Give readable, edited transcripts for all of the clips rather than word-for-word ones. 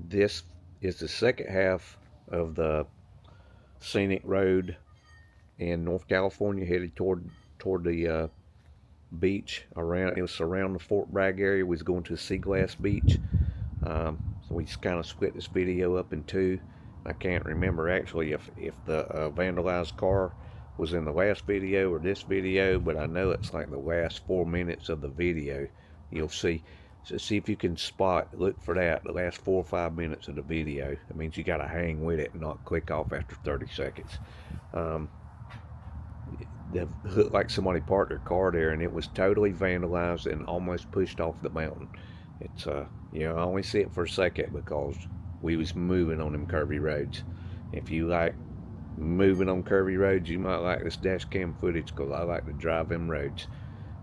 This is the second half of the scenic road in North California, headed toward the beach. Around it was around the Fort Bragg area. We was going to Sea Glass Beach. So we just kind of split this video up in two. I can't remember actually if the vandalized car was in the last video or this video, but I know it's like the last 4 minutes of the video. You'll see. So see if you can look for that, the last 4 or 5 minutes of the video. It means you got to hang with it and not click off after 30 seconds. It looked like somebody parked their car there, and it was totally vandalized and almost pushed off the mountain. It's I only see it for a second because we was moving on them curvy roads. If you like moving on curvy roads, you might like this dash cam footage because I like to drive them roads.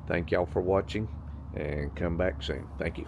Thank y'all for watching, and come back soon. Thank you.